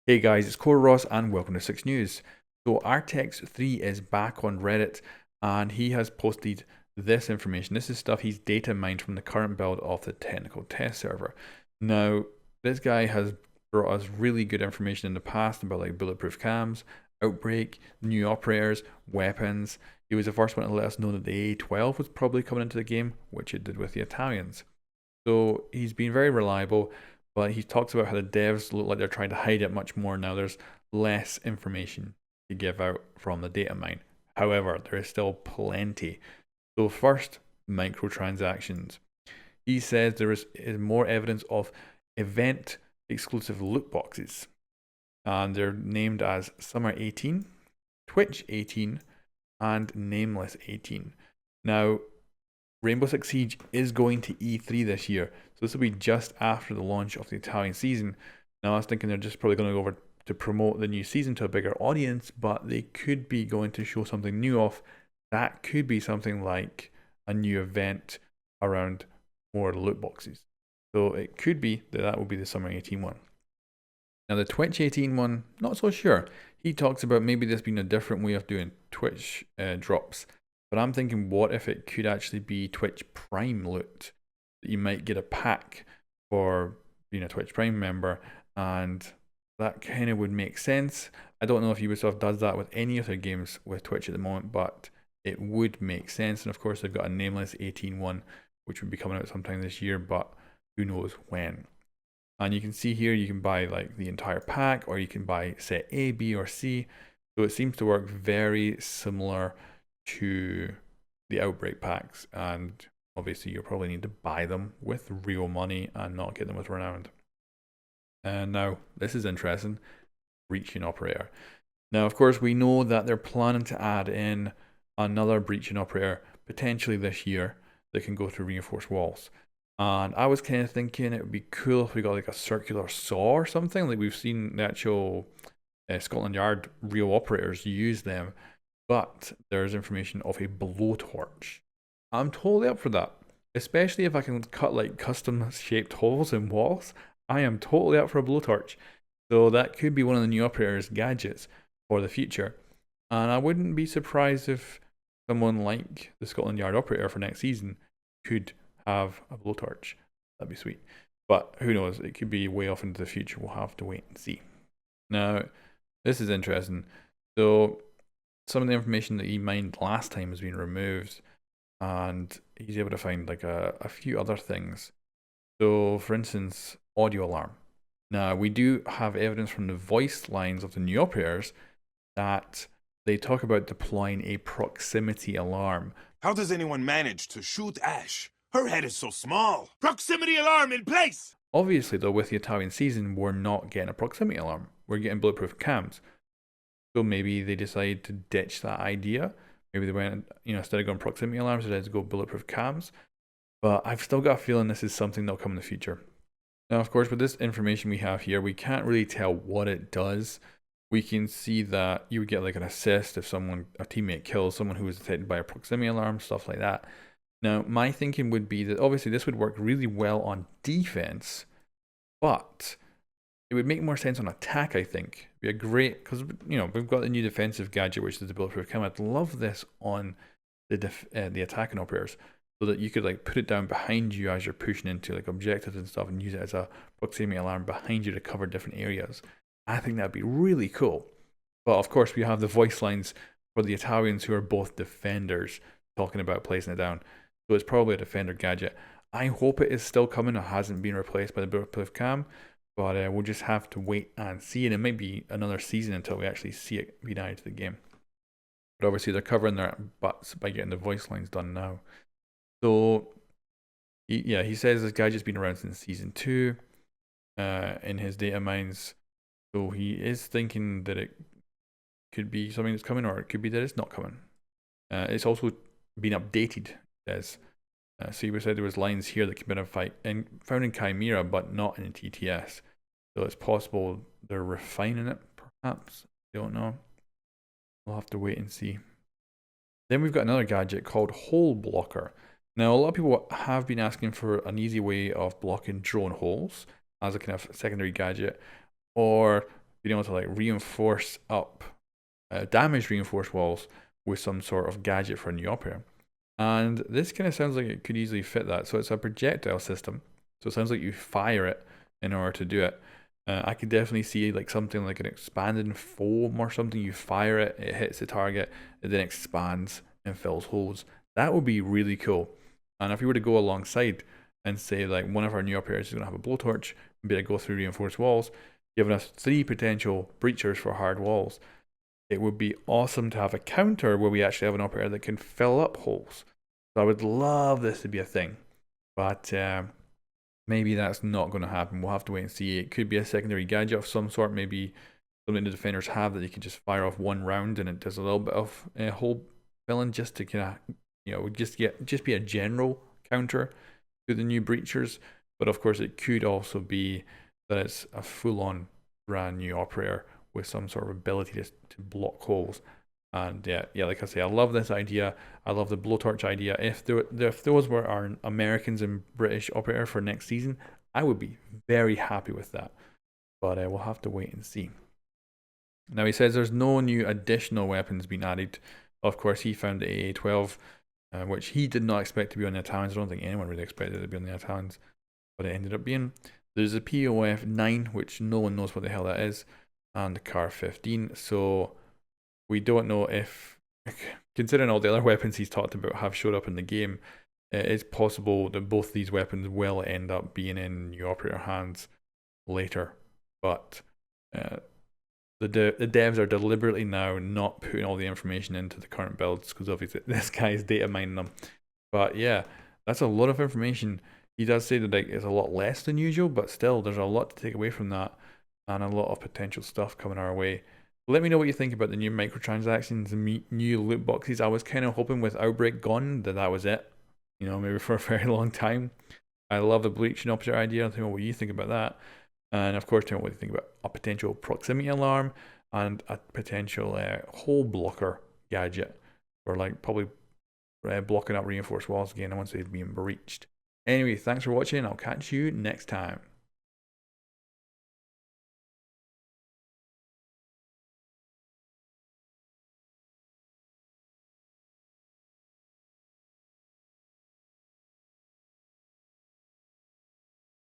Hey guys, it's Core Ross and welcome to 6 News. So Artex3 is back on Reddit and he has posted this information. This is stuff he's data mined from the current build of the technical test server. Now, this guy has brought us really good information in the past about like bulletproof cams, outbreak, new operators, weapons. He was the first one to let us know that the A12 was probably coming into the game, which it did with the Italians. So he's been very reliable, but he talks about how the devs look like they're trying to hide it much more now. There's less information to give out from the data mine. However, there is still plenty. So first, microtransactions. He says there is more evidence of event exclusive loot boxes. And they're named as Summer 18, Twitch 18, and Nameless 18. Now, Rainbow Six Siege is going to E3 this year, so this will be just after the launch of the Italian season. Now I was thinking they're just probably going to go over to promote the new season to a bigger audience, but they could be going to show something new off. That could be something like a new event around more loot boxes. So it could be that that will be the Summer 18 one. Now the Twitch 18 one, not so sure. He talks about maybe this being a different way of doing Twitch drops. But I'm thinking, what if it could actually be Twitch Prime loot? That you might get a pack for being a Twitch Prime member, and that kind of would make sense. I don't know if Ubisoft does that with any of their games with Twitch at the moment, but it would make sense. And of course, they've got a Nameless 18 one, which would be coming out sometime this year, but who knows when. And you can see here, you can buy like the entire pack, or you can buy set A, B, or C. So it seems to work very similar to the outbreak packs, and obviously you'll probably need to buy them with real money and not get them with renowned. And now this is interesting, breaching operator. Now of course we know that they're planning to add in another breaching operator potentially this year that can go through reinforced walls. And I was kind of thinking it would be cool if we got like a circular saw or something, like we've seen the actual Scotland Yard real operators use them. But there's information of a blowtorch. I'm totally up for that, especially if I can cut like custom shaped holes in walls. I am totally up for a blowtorch. So that could be one of the new operators' gadgets for the future. And I wouldn't be surprised if someone like the Scotland Yard operator for next season could have a blowtorch. That'd be sweet. But who knows, it could be way off into the future. We'll have to wait and see. Now, this is interesting. So some of the information that he mined last time has been removed, and he's able to find like a few other things. So for instance, audio alarm. Now we do have evidence from the voice lines of the new operators that they talk about deploying a proximity alarm. How does anyone manage to shoot Ash? Her head is so small. Proximity alarm in place! Obviously though, with the Italian season, we're not getting a proximity alarm. We're getting bulletproof cams. So maybe they decided to ditch that idea. Maybe they went, instead of going proximity alarms, they decided to go bulletproof cams. But I've still got a feeling this is something that'll come in the future. Now, of course, with this information we have here, we can't really tell what it does. We can see that you would get like an assist if a teammate kills someone who was detected by a proximity alarm, stuff like that. Now, my thinking would be that obviously this would work really well on defense, but it would make more sense on attack, I think. It'd be a great, because, we've got the new defensive gadget, which is the bulletproof cam. I'd love this on the attacking operators, so that you could like put it down behind you as you're pushing into like objectives and stuff, and use it as a proximity alarm behind you to cover different areas. I think that'd be really cool. But of course, we have the voice lines for the Italians who are both defenders talking about placing it down. So it's probably a defender gadget. I hope it is still coming. It hasn't been replaced by the bulletproof cam. But we'll just have to wait and see, and it might be another season until we actually see it being added to the game. But obviously they're covering their butts by getting the voice lines done now. So, he says this gadget's been around since Season 2 in his data mines. So he is thinking that it could be something that's coming, or it could be that it's not coming. It's also been updated, it says. So we said there was lines here that can be found in Chimera, but not in TTS. So it's possible they're refining it, perhaps. Don't know. We'll have to wait and see. Then we've got another gadget called Hole Blocker. Now, a lot of people have been asking for an easy way of blocking drone holes as a kind of secondary gadget, or being able to like reinforce up damage reinforced walls with some sort of gadget for a new operator. And this kind of sounds like it could easily fit that. So it's a projectile system. So it sounds like you fire it in order to do it. I could definitely see like something like an expanded foam or something. You fire it, it hits the target, it then expands and fills holes. That would be really cool. And if you were to go alongside and say like one of our new operators is going to have a blowtorch and be able to go through reinforced walls, giving us 3 potential breachers for hard walls, it would be awesome to have a counter where we actually have an operator that can fill up holes. So I would love this to be a thing, but maybe that's not going to happen. We'll have to wait and see. It could be a secondary gadget of some sort, maybe something the defenders have that you can just fire off one round and it does a little bit of hole filling just to kind of, just be a general counter to the new breachers. But of course, it could also be that it's a full-on brand new operator with some sort of ability to block holes. And yeah, like I say, I love this idea. I love the blowtorch idea. If those were our Americans and British operator for next season, I would be very happy with that. But we'll have to wait and see. Now he says there's no new additional weapons being added. Of course, he found the AA-12, which he did not expect to be on the Italians. I don't think anyone really expected it to be on the Italians, but it ended up being. There's a POF-9, which no one knows what the hell that is, and the CAR-15. So we don't know if, considering all the other weapons he's talked about have showed up in the game, it is possible that both these weapons will end up being in new operator hands later. But the devs are deliberately now not putting all the information into the current builds because obviously this guy is data mining them. But yeah, that's a lot of information. He does say that it's a lot less than usual, but still there's a lot to take away from that and a lot of potential stuff coming our way. Let me know what you think about the new microtransactions and new loot boxes. I was kind of hoping with Outbreak gone that was it, maybe for a very long time. I love the bleaching operator idea. Tell me what you think about that. And of course, tell me what you think about a potential proximity alarm and a potential hole blocker gadget for like probably blocking up reinforced walls again once they've been breached. Anyway, thanks for watching. I'll catch you next time.